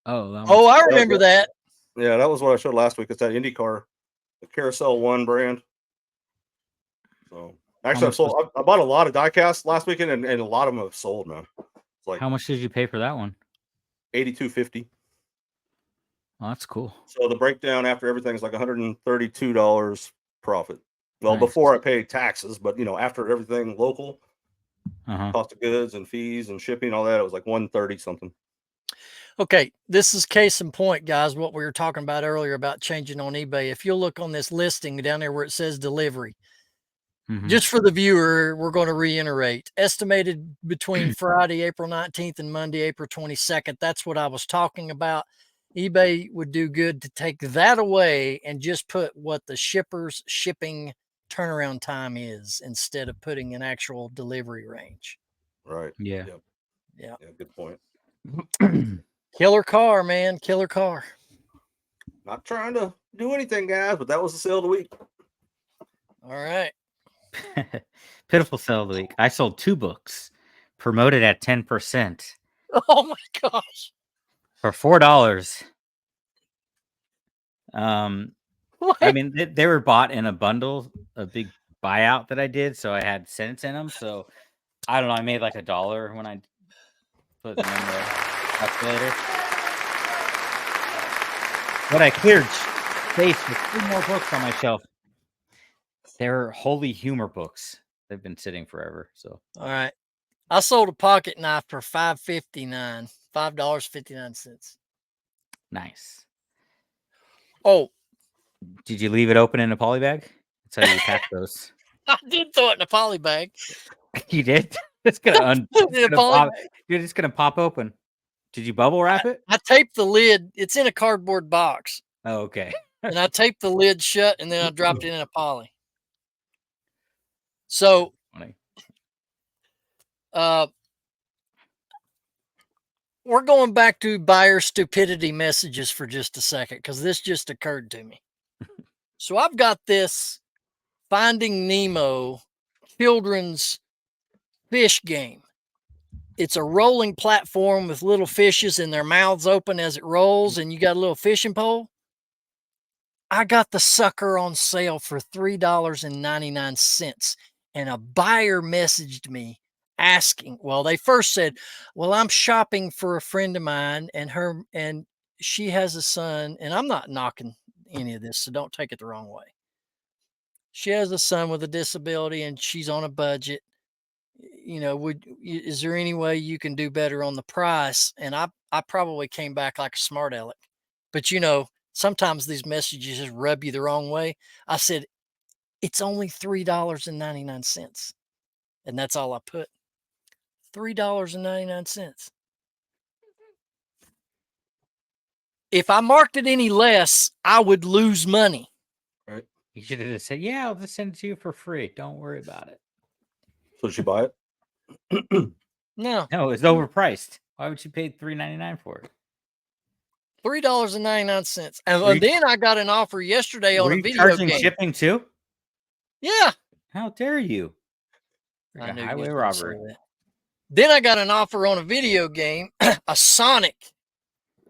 Oh, that Oh, one's- I remember that. Yeah, that was what I showed last week. It's that IndyCar, the Carousel One brand. So actually, much was- I bought a lot of diecasts last weekend, and a lot of them have sold, man. It's like How much did you pay for that one? $82.50. Oh, that's cool. So the breakdown after everything is like $132 profit. Well, Nice. before I paid taxes, but after everything local, Uh-huh. cost of goods and fees and shipping, all that, it was like 130 something. Okay, this is case in point, guys, what we were talking about earlier about changing on eBay. If you'll look on this listing down there where it says delivery, Mhm. just for the viewer, we're going to reiterate. Estimated between Friday, April 19th and Monday, April 22nd. That's what I was talking about. eBay would do good to take that away and just put what the shipper's shipping turnaround time is instead of putting an actual delivery range. Right. Yeah. Yep. Yeah. Yeah, good point. Killer car, man. Killer car. Not trying to do anything, guys, but that was the sale of the week. All right. Pitiful sale of the week. I sold 2 books, promoted at 10% Oh my gosh. for $4. What? I mean, they were bought in a bundle, a big buyout that I did, so I had cents in them. So I don't know. I made like $1 when I put them in the calculator. But I cleared space with 2 more books on my shelf. They're holy humor books. They've been sitting forever. So All right. I sold a pocket knife for $5.59. $5.59. nice. Oh, Did you leave it open in a poly bag? That's how you pack those. I did throw it in a poly bag. You did? It's gonna, In a poly pop. bag. Dude, it's gonna pop open. Did you bubble wrap it? I taped the lid. It's in a cardboard box. Oh, okay. And I taped the lid shut and then I dropped it in a poly. So Funny. we're going back to buyer stupidity messages for just a second because this just occurred to me. So I've got this Finding Nemo children's fish game. It's a rolling platform with little fishes and their mouths open as it rolls, and you got a little fishing pole. I got the sucker on sale for $3.99, and a buyer messaged me asking. Well, they first said, "Well, I'm shopping for a friend of mine, and she has a son," and I'm not knocking any of this, so don't take it the wrong way. She has a son with a disability, and she's on a budget. Is there any way you can do better on the price? And I probably came back like a smart aleck, but sometimes these messages just rub you the wrong way. I said, it's only $3.99. And that's all I put. $3.99. If I marked it any less, I would lose money. Right. You should have just said, "Yeah, I'll just send it to you for free. Don't worry about it." So did she buy it? No, No, it's overpriced. Why would you pay $3.99 for it? $3.99. Were you- And then I got an offer yesterday on Were a you video charging game. shipping too? Yeah. How dare you? I Like a knew you highway was gonna say robbery. that. Then I got an offer on a video game, a Sonic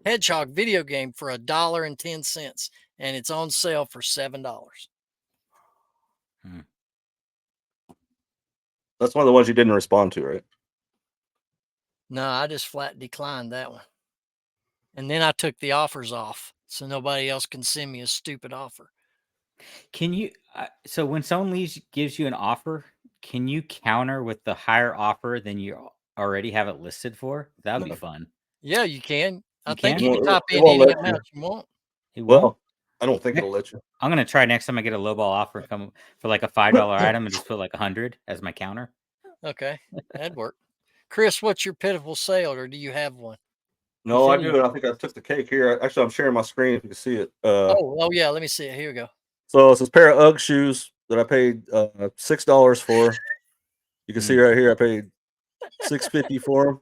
Hedgehog video game for $1.10, and it's on sale for $7. That's one of the ones you didn't respond to, right? No, I just flat declined that one. And then I took the offers off so nobody else can send me a stupid offer. Can you? So when someone gives you an offer, can you counter with the higher offer than you already have it listed for? That would be No. fun. Yeah, you can. I You think can? you It can won't- type it in won't any let you. amount you want. It won't? Well, I don't think it'll let you. I'm gonna try next time I get a lowball offer and come for like a $5 item and just put like 100 as my counter. Okay, that'd work. Chris, what's your pitiful sale, or do you have one? No, I said do. And I think I took the cake here. Actually, I'm sharing my screen if you can see it. Oh yeah, let me see it. Here we go. So it's this pair of UGG shoes that I paid $6 for. You can see right here, I paid $6.50 for them.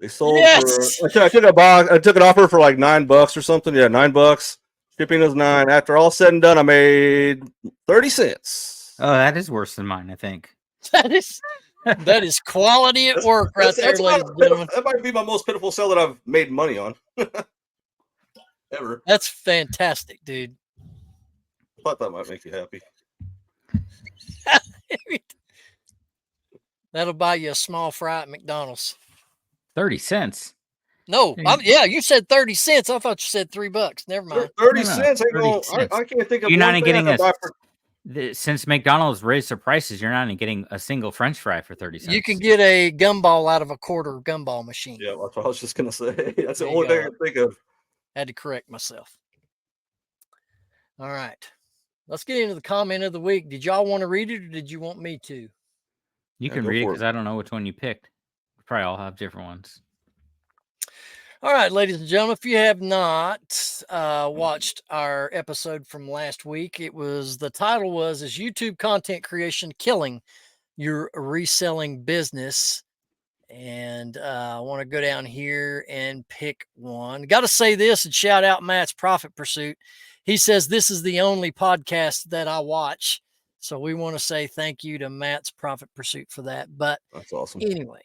They sold Yes! for. I took a box. I took an offer for like $9 or something. Yeah, $9. Shipping was $9. After all said and done, I made 30 cents. Oh, that is worse than mine, I think. That is quality at work right there, ladies and gentlemen. That might be my most pitiful sale that I've made money on ever. That's fantastic, dude. I thought that might make you happy. That'll buy you a small fry at McDonald's. 30 cents. No, yeah, you said 30 cents. I thought you said $3. Never mind. 30 No, cents. 30 cents. I can't think of You're not one even thing I getting could buy for. Since McDonald's raised their prices, you're not even getting a single French fry for 30 cents. You can get a gumball out of a quarter gumball machine. Yeah, that's what I was just gonna say. That's the There only you thing I go. can think of. Had to correct myself. All right. Let's get into the comment of the week. Did y'all want to read it, or did you want me to? You Yeah, can go read it for because I don't know which one you picked. We probably all have different ones. All right, ladies and gentlemen, if you have not watched our episode from last week, the title was "Is YouTube content creation killing your reselling business?" And I want to go down here and pick one. Got to say this and shout out Matt's Profit Pursuit. He says this is the only podcast that I watch. So we want to say thank you to Matt's Profit Pursuit for that. But That's awesome. anyway,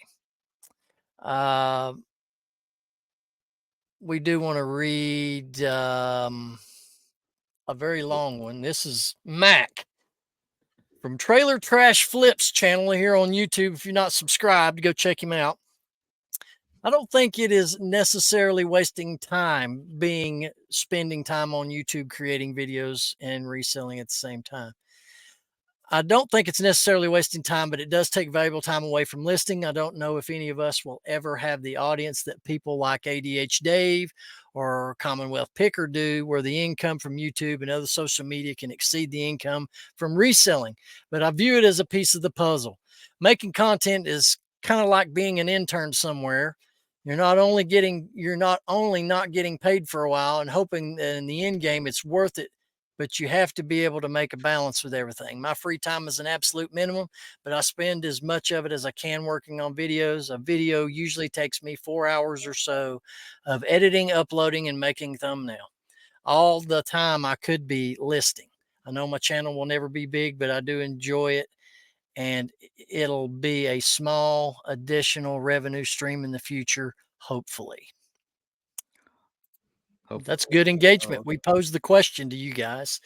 we do want to read a very long one. This is Mac from Trailer Trash Flips channel here on YouTube. If you're not subscribed, go check him out. I don't think it is necessarily wasting time spending time on YouTube creating videos and reselling at the same time. I don't think it's necessarily wasting time, but it does take valuable time away from listing. I don't know if any of us will ever have the audience that people like ADH Dave or Commonwealth Picker do, where the income from YouTube and other social media can exceed the income from reselling. But I view it as a piece of the puzzle. Making content is kind of like being an intern somewhere. You're not only not getting paid for a while and hoping that in the end game it's worth it, but you have to be able to make a balance with everything. My free time is an absolute minimum, but I spend as much of it as I can working on videos. A video usually takes me 4 hours or so of editing, uploading, and making thumbnail. All the time I could be listing. I know my channel will never be big, but I do enjoy it. And it'll be a small additional revenue stream in the future, hopefully. That's good engagement. We posed the question to you guys.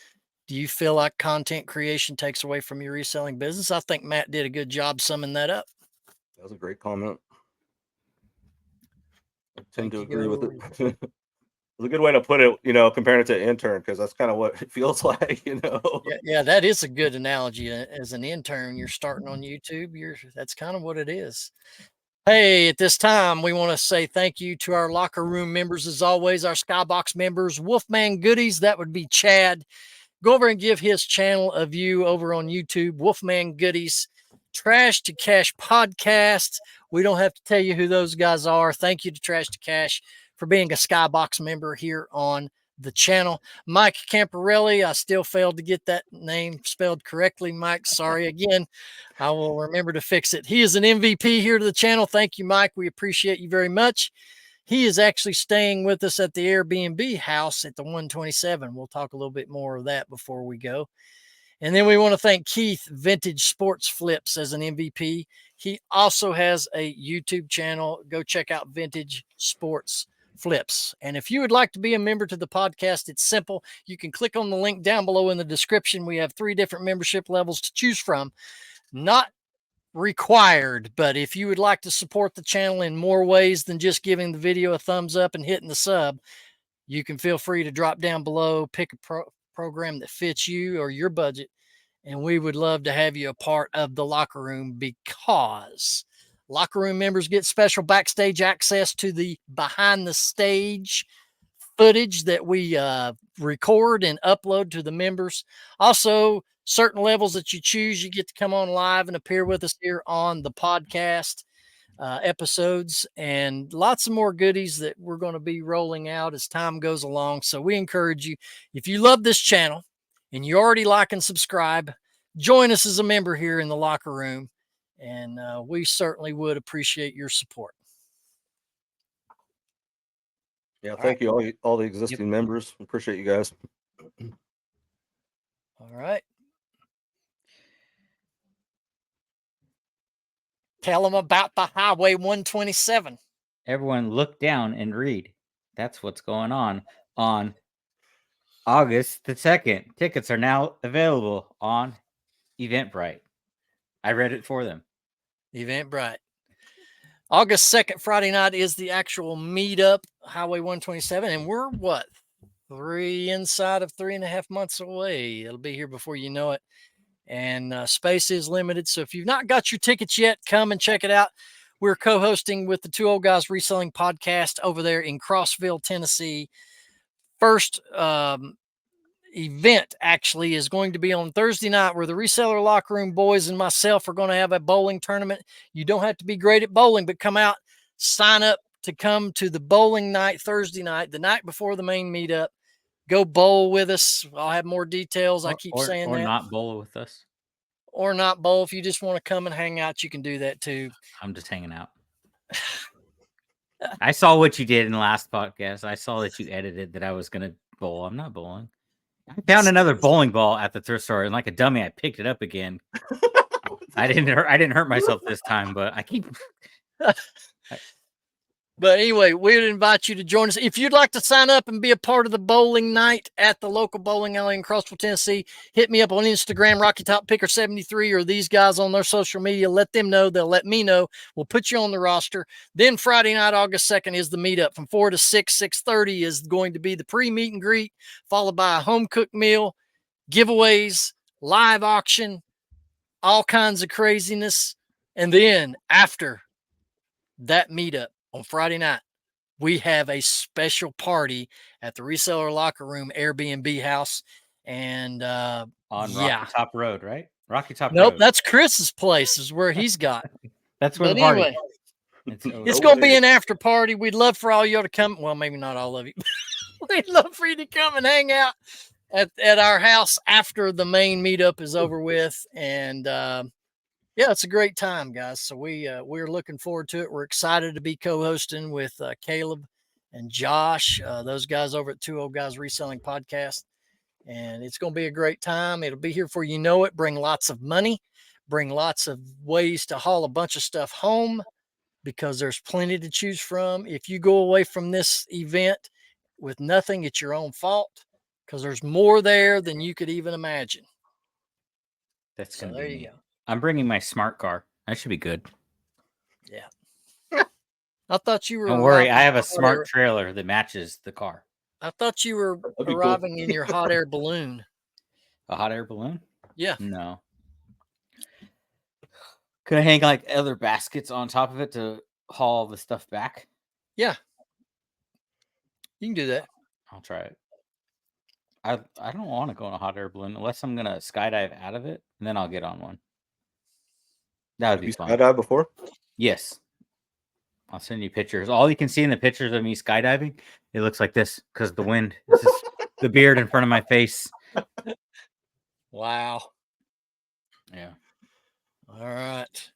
Do you feel like content creation takes away from your reselling business? I think Matt did a good job summing that up. That was a great comment. I tend to agree with it. It's a good way to put it, comparing it to an intern, because that's kind of what it feels like, Yeah, that is a good analogy. As an intern, you're starting on YouTube. That's kind of what it is. Hey, at this time, we want to say thank you to our locker room members, as always, our Skybox members, Wolfman Goodies. That would be Chad. Go over and give his channel a view over on YouTube, Wolfman Goodies, Trash to Cash Podcast. We don't have to tell you who those guys are. Thank you to Trash to Cash for being a Skybox member here on the channel. Mike Camparelli, I still failed to get that name spelled correctly. Mike, sorry again. I will remember to fix it. He is an MVP here to the channel. Thank you, Mike. We appreciate you very much. He is actually staying with us at the Airbnb house at the 127. We'll talk a little bit more of that before we go. And then we want to thank Keith, Vintage Sports Flips, as an MVP. He also has a YouTube channel. Go check out Vintage Sports Flips. And if you would like to be a member to the podcast, it's simple. You can click on the link down below in the description. We have 3 different membership levels to choose from. Not required, but if you would like to support the channel in more ways than just giving the video a thumbs up and hitting the sub, you can feel free to drop down below, pick a program that fits you or your budget, and we would love to have you a part of the locker room, because locker room members get special backstage access to the behind the stage footage that we record and upload to the members. Also, certain levels that you choose, you get to come on live and appear with us here on the podcast episodes, and lots of more goodies that we're going to be rolling out as time goes along. So we encourage you, if you love this channel and you already like and subscribe, join us as a member here in the locker room, and we certainly would appreciate your support. Yeah, thank you, all the existing members. Appreciate you guys. All right. Tell them about the Highway 127. Everyone look down and read. That's what's going on August the 2nd. Tickets are now available on Eventbrite. I read it for them. Eventbrite. August 2nd, Friday night, is the actual meetup, Highway 127. And we're what? Inside of 3.5 months away. It'll be here before you know it. And space is limited. So if you've not got your tickets yet, come and check it out. We're co-hosting with the Two Old Guys Reselling Podcast over there in Crossville, Tennessee. First event actually is going to be on Thursday night, where the Reseller Locker Room boys and myself are going to have a bowling tournament. You don't have to be great at bowling, but come out, sign up to come to the bowling night Thursday night, the night before the main meetup. Go bowl with us. I'll have more details. I keep saying that. Or not bowl with us. Or not bowl. If you just want to come and hang out, you can do that too. I'm just hanging out. I saw what you did in the last podcast. I saw that you edited that I was going to bowl. I'm not bowling. I found another bowling ball at the thrift store, and like a dummy, I picked it up again. I didn't hurt myself this time, but I keep. But anyway, we would invite you to join us. If you'd like to sign up and be a part of the bowling night at the local bowling alley in Crossville, Tennessee, hit me up on Instagram, Rocky Top Picker 73, or these guys on their social media. Let them know. They'll let me know. We'll put you on the roster. Then Friday night, August 2nd, is the meetup from 4 to 6. 6:30 is going to be the pre-meet and greet, followed by a home-cooked meal, giveaways, live auction, all kinds of craziness. And then after that meetup, on Friday night, we have a special party at the Reseller Locker Room Airbnb house. And on Rocky Top Road, right? Rocky Top Nope, Road. that's Chris's place, is where he's got. That's where the party. Anyway, it's going to be an after party. We'd love for all y'all to come. Well, maybe not all of you. We'd love for you to come and hang out at our house after the main meetup is over with. And yeah, it's a great time, guys. So we're looking forward to it. We're excited to be co-hosting with Caleb and Josh, those guys over at Two Old Guys Reselling Podcast. And it's going to be a great time. It'll be here before you know it. Bring lots of money. Bring lots of ways to haul a bunch of stuff home, because there's plenty to choose from. If you go away from this event with nothing, it's your own fault, because there's more there than you could even imagine. That's so going to there be you neat. go. I'm bringing my smart car. That should be good. Yeah. I thought you were. Don't worry, I have a smart trailer that matches the car. I thought you were arriving in your hot air balloon. A hot air balloon? Yeah. No. Could I hang like other baskets on top of it to haul the stuff back? Yeah. You can do that. I'll try it. I don't want to go on a hot air balloon unless I'm gonna skydive out of it, and then I'll get on one. That would Have be you fun. skydived before? Yes. I'll send you pictures. All you can see in the pictures of me skydiving, it looks like this because the wind. This is the beard in front of my face. Wow. Yeah. All right.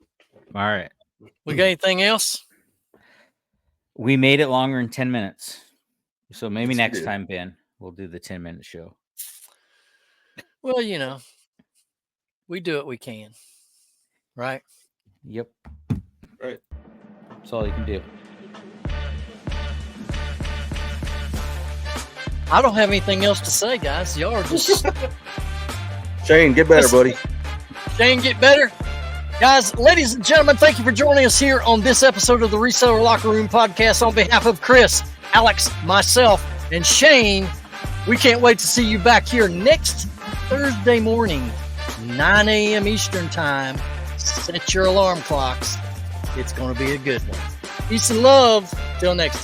All right. We got anything else? We made it longer in 10 minutes. So maybe Yes, we next did. time, Ben, we'll do the 10-minute show. Well, we do what we can. Right? Yep. Right. That's all you can do. I don't have anything else to say, guys. Y'all are just Shane, get better, buddy. Shane, get better. Guys, ladies and gentlemen, thank you for joining us here on this episode of the Reseller Locker Room Podcast. On behalf of Chris, Alex, myself, and Shane, we can't wait to see you back here next Thursday morning, 9 a.m. Eastern Time. Set your alarm clocks. It's going to be a good one. Peace and love. Till next time.